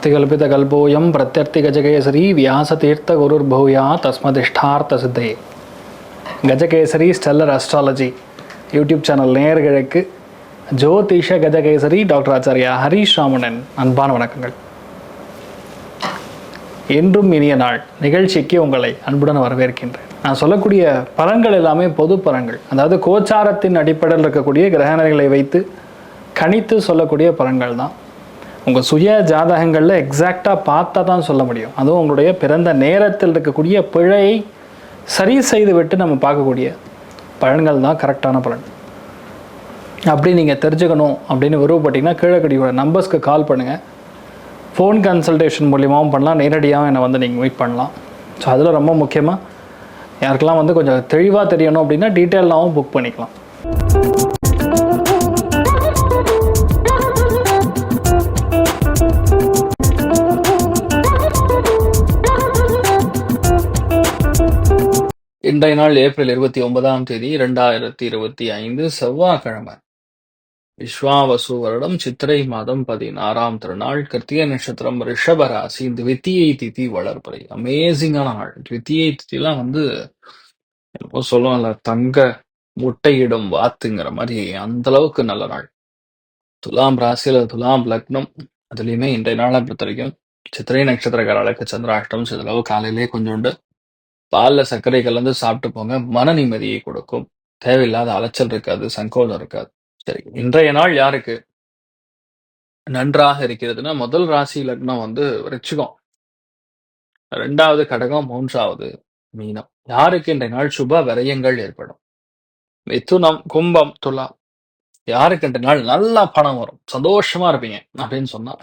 अत्तिकल्पितकल्पोऽयं प्रत्यर्थिगजकेसरी व्यासतीर्थगुरुर्भूया तस्मदिष्टार्थसिद्धये. Gajakesari stellar astrology YouTube channel நேயர்களுக்கு ஜோதிஷ கஜகேசரி டாக்டர் ஆச்சாரியா ஹரீஷ் ராமணன் அன்பான வணக்கங்கள். என்றும் இனிய நாள் நிகழ்ச்சிக்கு உங்களை அன்புடன் வரவேற்கின்றேன். நான் சொல்லக்கூடிய பலன்கள் எல்லாமே பொது பலன்கள், அதாவது கோச்சாரத்தின் அடிப்படையில் இருக்கக்கூடிய கிரகநிலைகளை வைத்து கணித்து சொல்லக்கூடிய பலன்கள் தான். உங்கள் சுய ஜாதகங்களில் எக்ஸாக்டாக பார்த்தா தான் சொல்ல முடியும். அதுவும் உங்களுடைய பிறந்த நேரத்தில் இருக்கக்கூடிய பிழையை சரி செய்து விட்டு நம்ம பார்க்கக்கூடிய பலன்கள் தான் கரெக்டான பலன். அப்படி நீங்கள் தெரிஞ்சுக்கணும் அப்படின்னு விருப்பப்பட்டீங்கன்னா கீழக்கடியோட நம்பர்ஸ்க்கு கால் பண்ணுங்கள். ஃபோன் கன்சல்டேஷன் மூலியமாகவும் பண்ணலாம், நேரடியாகவும் என்னை வந்து நீங்கள் மீட் பண்ணலாம். ஸோ அதில் ரொம்ப முக்கியமாக யாருக்கெல்லாம் வந்து கொஞ்சம் தெளிவாக தெரியணும் அப்படின்னா டீட்டெயிலாகவும் புக் பண்ணிக்கலாம். இன்றைய நாள் ஏப்ரல் 29 2025 செவ்வாய்க்கிழமை. விஸ்வாவசு வருடம் சித்திரை மாதம் 16ஆம் திருநாள், கிருத்திகை நட்சத்திரம், ரிஷபராசி, த்விதியை திதி வளர்பிறை. அமேசிங்கான நாள். த்விதியை திதிலாம் வந்து என்னமோ சொல்லுவாங்கல்ல, தங்க முட்டையிடும் வாத்துங்கிற மாதிரி அந்த அளவுக்கு நல்ல நாள். துலாம் ராசியில் துலாம் லக்னம், அதுலேயுமே இன்றைய நாளை பொறுத்த வரைக்கும் சித்திரை நட்சத்திரக்காரர்களுக்கு சந்திராஷ்டம். சிறிதளவு காலையிலே கொஞ்சோண்டு பாலில் சர்க்கரை கலந்து சாப்பிட்டு போங்க, மன நிம்மதியை கொடுக்கும். தேவையில்லாத அலைச்சல் இருக்காது, சங்கோதம் இருக்காது. சரி, இன்றைய நாள் யாருக்கு நன்றாக இருக்கிறதுனா, முதல் ராசி லக்னம் வந்து விருச்சிகம், 2வது கடகம், 3வது மீனம். யாருக்கு இன்றைய நாள் சுப விரயங்கள் ஏற்படும்? மிதுனம், கும்பம், துலாம். யாருக்கு இன்றைய நாள் நல்லா பணம் வரும், சந்தோஷமா இருப்பீங்க அப்படின்னு சொன்னா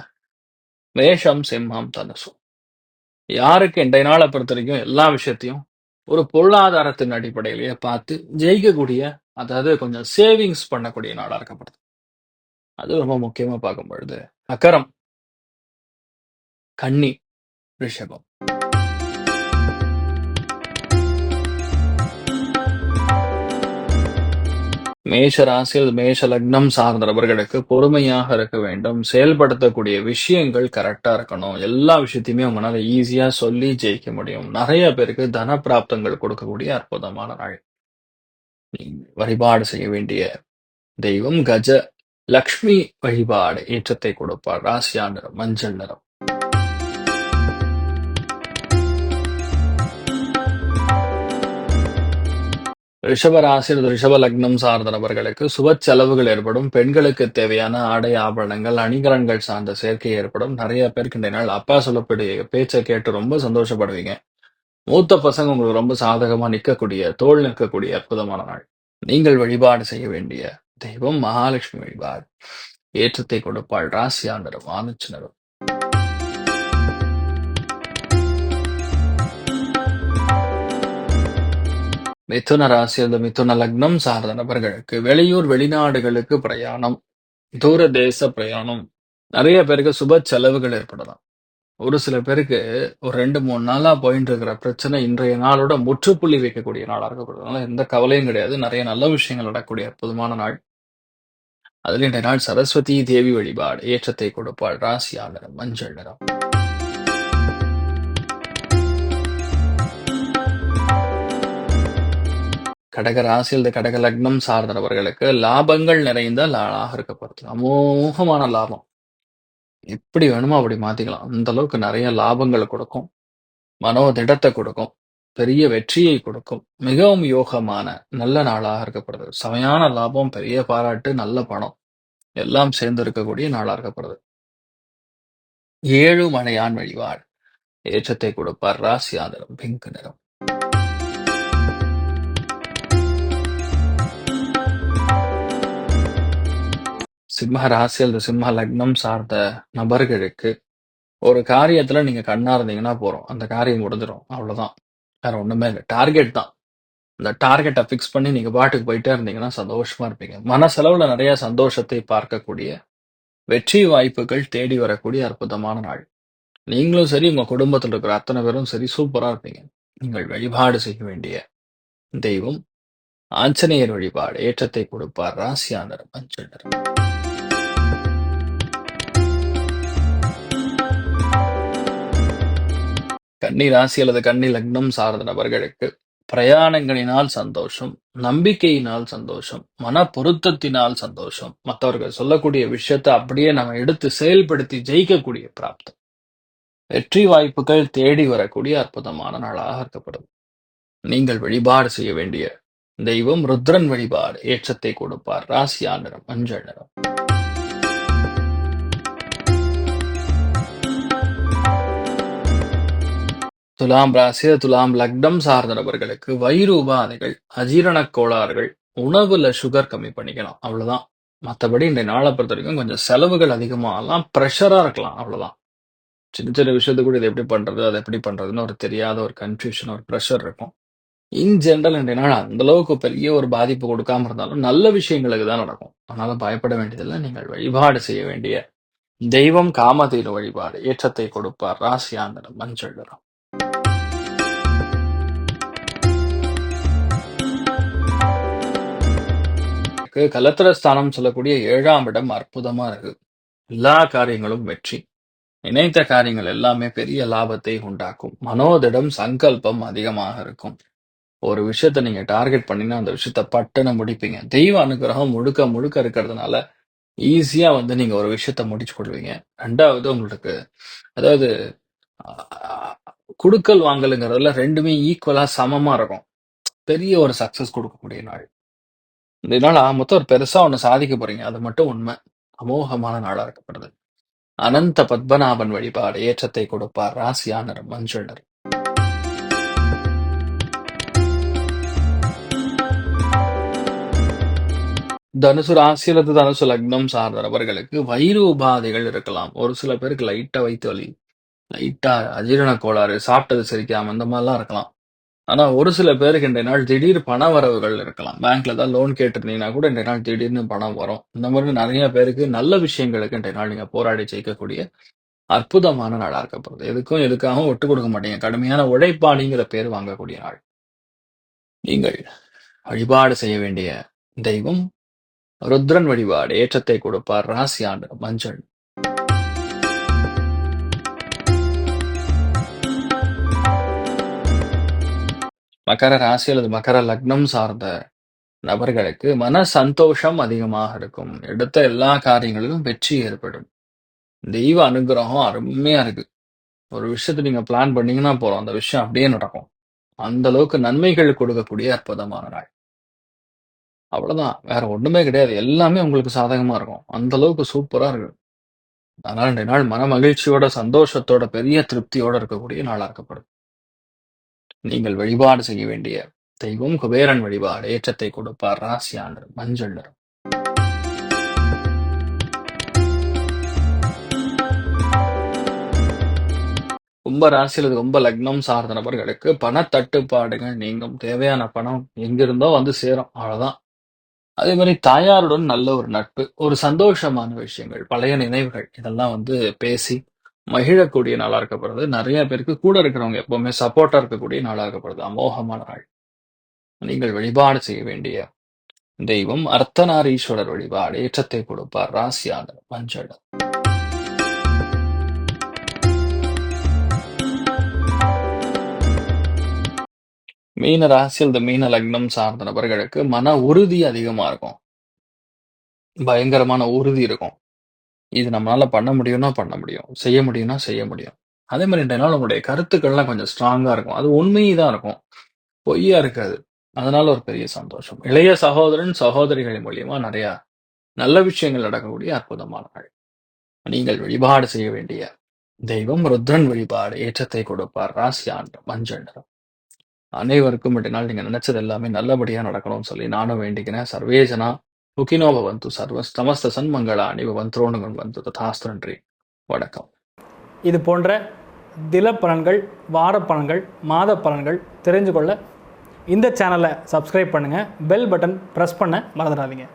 மேஷம், சிம்மம், தனுசு. யாருக்கு இன்றைய நாளை பொறுத்த வரைக்கும் எல்லா விஷயத்தையும் ஒரு பொருளாதாரத்தின் அடிப்படையிலேயே பார்த்து ஜெயிக்கக்கூடிய, அதாவது கொஞ்சம் சேவிங்ஸ் பண்ணக்கூடிய நாளா இருக்கப்படுது. அது ரொம்ப முக்கியமா பார்க்கும் பொழுது மகரம், கன்னி, ரிஷபம். மேஷ ராசியில் மேஷ லக்னம் சார்ந்த நபர்களுக்கு பொறுமையாக இருக்க வேண்டும். செயல்படுத்தக்கூடிய விஷயங்கள் கரெக்டா இருக்கணும். எல்லா விஷயத்தையுமே உங்களால ஈஸியா சொல்லி ஜெயிக்க முடியும். நிறைய பேருக்கு தன பிராப்தங்கள் கொடுக்கக்கூடிய அற்புதமான நாள். வழிபாடு செய்ய வேண்டிய தெய்வம் கஜ லக்ஷ்மி வழிபாடு ஏற்றத்தை கொடுப்பார். ராசியா நிறம் மஞ்சள் நிறம். ரிஷபராசியில் ரிஷப லக்னம் சார்ந்த நபர்களுக்கு சுப செலவுகள் ஏற்படும். பெண்களுக்கு தேவையான ஆடை ஆபரணங்கள் அணிகலன்கள் சார்ந்த சேர்க்கை ஏற்படும். நிறைய பேருக்கு இந்த நாள் அப்பா சொல்லக்கூடிய பேச்சை கேட்டு ரொம்ப சந்தோஷப்படுவீங்க. மூத்த பசங்க உங்களுக்கு ரொம்ப சாதகமா நிற்கக்கூடிய, தோல் நிற்கக்கூடிய அற்புதமான நாள். நீங்கள் வழிபாடு செய்ய வேண்டிய தெய்வம் மகாலட்சுமி வழிபாடு ஏற்றத்தை கொடுப்பாள். ராசியா நிறம் ஆனச்சு நிறம். மிதுன ராசி அந்த மிதுன லக்னம் சார்ந்த நபர்களுக்கு வெளியூர் வெளிநாடுகளுக்கு பிரயாணம், தூர தேச பிரயாணம், நிறைய பேருக்கு சுப செலவுகள் ஏற்படலாம். ஒரு சில பேருக்கு ஒரு 2-3 நாளா போயிட்டு இருக்கிற பிரச்சனை இன்றைய நாளோட முற்றுப்புள்ளி வைக்கக்கூடிய நாளா இருக்கப்படுறதுனால எந்த கவலையும் கிடையாது. நிறைய நல்ல விஷயங்கள் நடக்கக்கூடிய அற்புதமான நாள். அதில் இன்றைய நாள் சரஸ்வதி தேவி வழிபாடு ஏற்றத்தை கொடுப்பாள். ராசியா நிறம் மஞ்சள் நிறம். கடக ராசியில் கடக லக்னம் சார்ந்த நபர்களுக்கு லாபங்கள் நிறைந்த நாளாக இருக்கப்படுது. அமோகமான லாபம், எப்படி வேணுமோ அப்படி மாத்திக்கலாம். அந்த அளவுக்கு நிறைய லாபங்களை கொடுக்கும், மனோதிடத்தை கொடுக்கும், பெரிய வெற்றியை கொடுக்கும். மிகவும் யோகமான நல்ல நாளாக இருக்கப்படுது. செமையான லாபம், பெரிய பாராட்டு, நல்ல பணம் எல்லாம் சேர்ந்து இருக்கக்கூடிய நாளாக இருக்கப்படுது. ஏழுமலையான் வழிபாடு ஏற்றத்தை கொடுப்பார். ராசியா நிறம் பிங்க் நிறம். சிம்ம ராசியில் சிம்ம லக்னம் சார்ந்த நபர்களுக்கு ஒரு காரியத்துல நீங்க கண்ணா இருந்தீங்கன்னா போறோம், அந்த காரியம் முடிஞ்சிடும். அவ்வளவுதான், வேற ஒண்ணுமே இல்லை. டார்கெட் தான். அந்த டார்கெட்டை ஃபிக்ஸ் பண்ணி நீங்க பாட்டுக்கு போயிட்டே இருந்தீங்கன்னா சந்தோஷமா இருப்பீங்க. மனசெலவுல நிறைய சந்தோஷத்தை பார்க்கக்கூடிய, வெற்றி வாய்ப்புகள் தேடி வரக்கூடிய அற்புதமான நாள். நீங்களும் சரி, உங்க குடும்பத்தில் இருக்கிற அத்தனை பேரும் சரி, சூப்பரா இருப்பீங்க. நீங்கள் வழிபாடு செய்ய வேண்டிய தெய்வம் ஆஞ்சநேயர் வழிபாடு ஏற்றத்தை கொடுப்பார். ராசியா நிறம் மஞ்சள் நிறம். கன்னி ராசி அல்லது கன்னி லக்னம் சார்ந்த நபர்களுக்கு பிரயாணங்களினால் சந்தோஷம், நம்பிக்கையினால் சந்தோஷம், மன பொருத்தத்தினால் சந்தோஷம், மற்றவர்கள் சொல்லக்கூடிய விஷயத்தை அப்படியே நம்ம எடுத்து செயல்படுத்தி ஜெயிக்கக்கூடிய பிராப்தம், வெற்றி வாய்ப்புகள் தேடி வரக்கூடிய அற்புதமான நாளாக இருக்கப்படும். நீங்கள் வழிபாடு செய்ய வேண்டிய தெய்வம் ருத்ரன் வழிபாடு ஏற்றத்தை கொடுப்பார். ராசியா நிறம் மஞ்சள் நிறம். துலாம் ராசி துலாம் லக்னம் சார்ந்த நபர்களுக்கு வயிறு உபாதைகள், அஜீரணக் கோளாறுகள், உணவுல சுகர் கம்மி பண்ணிக்கணும், அவ்வளவுதான். மற்றபடி இந்த நாளை பொறுத்த வரைக்கும் கொஞ்சம் செலவுகள் அதிகமாகலாம், ப்ரெஷரா இருக்கலாம், அவ்வளவுதான். சின்ன சின்ன விஷயத்துக்கு கூட இது எப்படி பண்றது, அதை எப்படி பண்றதுன்னு ஒரு தெரியாத ஒரு கன்ஃபியூஷன், ஒரு ப்ரெஷர் இருக்கும். இன் ஜெனரல் இன்றைய நாள் அந்த அளவுக்கு பெரிய ஒரு பாதிப்பு கொடுக்காம இருந்தாலும் நல்ல விஷயங்களுக்கு தான் நடக்கும். அதனால பயப்பட வேண்டியதில்லை. நீங்கள் வழிபாடு செய்ய வேண்டிய தெய்வம் காமதேனு வழிபாடு ஏற்றத்தை கொடுப்பார். ராசியா நிறம் மஞ்சள் நிறம். கலத்திரஸ்தானம் சொல்லக்கூடிய 7ஆம் இடம் அற்புதமா இருக்கு. எல்லா காரியங்களும் வெற்றி, நினைத்த காரியங்கள் எல்லாமே பெரிய லாபத்தை உண்டாக்கும். மனோதிடம் சங்கல்பம் அதிகமாக இருக்கும். ஒரு விஷயத்த நீங்க டார்கெட் பண்ணீங்கன்னா அந்த விஷயத்த பட்டுன்னு முடிப்பீங்க. தெய்வ அனுகிரகம் முழுக்க முழுக்க இருக்கிறதுனால ஈஸியா நீங்க ஒரு விஷயத்த முடிச்சு கொள்வீங்க. 2வது உங்களுக்கு அதாவது குடுக்கல் வாங்கலுங்கிறதுல 2மே ஈக்குவலா சமமா இருக்கும். பெரிய ஒரு சக்சஸ் கொடுக்கக்கூடிய நாள். இந்த நாள் மொத்தம் ஒரு பெருசா ஒண்ணு சாதிக்க போறீங்க. அது மட்டும் உண்மை. அமோகமான நாளா இருக்கப்படுது. அனந்த பத்மநாபன் வழிபாடு ஏற்றத்தை கொடுப்பார். ராசியா நிறம் மஞ்சள் நிறம். தனுசு ராசி அல்லது தனுசு லக்னம் சார்ந்த நபர்களுக்கு வயிறு உபாதைகள் இருக்கலாம். ஒரு சில பேருக்கு லைட்டா வயிற்று வலி, லைட்டா அஜீரண கோளாறு, சாப்பிட்டது செரிக்காம இந்த மாதிரிலாம் இருக்கலாம். ஆனா ஒரு சில பேருக்கு இன்றைய நாள் திடீர் பண வரவுகள் இருக்கலாம். பேங்க்ல தான் லோன் கேட்டிருந்தீங்கன்னா கூட இன்றைய நாள் திடீர்னு பணம் வரும். இந்த மாதிரி நிறைய பேருக்கு நல்ல விஷயங்களுக்கு இன்றைய நாள் நீங்க போராடி ஜெயிக்கக்கூடிய அற்புதமான நாளா இருக்கப்படுது. எதுக்கும் எதுக்காகவும் விட்டு கொடுக்க மாட்டீங்க. கடுமையான உழைப்பாளிங்கிற பேர் வாங்கக்கூடிய நாள். நீங்கள் வழிபாடு செய்ய வேண்டிய தெய்வம் ருத்ரன் வழிபாடு ஏற்றத்தை கொடுப்பார். ராசியா நிறம் மஞ்சள். மகர ராசி அல்லது மகர லக்னம் சார்ந்த நபர்களுக்கு மன சந்தோஷம் அதிகமாக இருக்கும். எடுத்த எல்லா காரியங்களிலும் வெற்றி ஏற்படும். தெய்வ அனுகிரகம் அருமையா இருக்கு. ஒரு விஷயத்தை நீங்க பிளான் பண்ணீங்கன்னா போறோம், அந்த விஷயம் அப்படியே நடக்கும். அந்த அளவுக்கு நன்மைகள் கொடுக்கக்கூடிய அற்புதமான நாள். அவ்வளவுதான், வேற ஒண்ணுமே கிடையாது. எல்லாமே உங்களுக்கு சாதகமா இருக்கும். அந்த அளவுக்கு சூப்பரா இருக்கு. அதனால இந்த நாள் மன மகிழ்ச்சியோட, சந்தோஷத்தோட, பெரிய திருப்தியோட இருக்கக்கூடிய நாளா இருக்கப்படுது. நீங்கள் வழிபாடு செய்ய வேண்டிய தெய்வம் குபேரன் வழிபாடு ஏற்றத்தை கொடுப்பார். ராசியா நிறம் மஞ்சள் நிறம். கும்ப ராசி அல்லது கும்ப லக்னம் சார்ந்த நபர்களுக்கு பணத்தட்டுப்பாடுகள் நீங்கும். தேவையான பணம் எங்கிருந்தோ சேரும், அவ்வளவுதான். அதே மாதிரி தாயாருடன் நல்ல ஒரு நட்பு, ஒரு சந்தோஷமான விஷயங்கள், பழைய நினைவுகள் இதெல்லாம் பேசி மகிழக்கூடிய நாளா இருக்கப்படுறது. நிறைய பேருக்கு கூட இருக்கிறவங்க எப்பவுமே சப்போர்ட்டா இருக்கக்கூடிய நாளா இருக்கப்படுது. அமோகமான நாள். நீங்கள் வழிபாடு செய்ய வேண்டிய தெய்வம் அர்த்தநாரீஸ்வரர் வழிபாடு ஏற்றத்தை கொடுப்பார். ராசியா நிறம் மஞ்சள். மீன ராசி அல்லது மீன லக்னம் சார்ந்த நபர்களுக்கு மன உறுதி அதிகமா இருக்கும். பயங்கரமான உறுதி இருக்கும். இது நம்மளால பண்ண முடியும்னா பண்ண முடியும், செய்ய முடியும்னா செய்ய முடியும். அதே மாதிரி இன்றைய நாள் உங்களுடைய கருத்துக்கள்லாம் கொஞ்சம் ஸ்ட்ராங்கா இருக்கும். அது உண்மைதான் இருக்கும், பொய்யா இருக்காது. அதனால ஒரு பெரிய சந்தோஷம். இளைய சகோதரன் சகோதரிகளின் மூலியமா நிறைய நல்ல விஷயங்கள் நடக்கக்கூடிய அற்புதமான நாள். நீங்கள் வழிபாடு செய்ய வேண்டிய தெய்வம் ருத்ரன் வழிபாடு ஏற்றத்தை கொடுப்பார். ராசியா நிறம் மஞ்சள் நிறம். அனைவருக்கும் இன்றைய நாள் நீங்க நினைச்சது எல்லாமே நல்லபடியா நடக்கணும்னு சொல்லி நானும் வேண்டிக்கிறேன். சர்வேஜனா சுகினோ பவந்து, சர்வ சமஸ்த சன்மங்களானி பவந்தோணுங்கள் வந்து ததாஸ்து. நன்றி, வணக்கம். இது போன்ற தில பலன்கள், வார பலன்கள், மாத பலன்கள் தெரிஞ்சு கொள்ள இந்த சேனலை சப்ஸ்கிரைப் பண்ணுங்கள். பெல் பட்டன் ப்ரெஸ் பண்ண மறந்துடாதீங்க.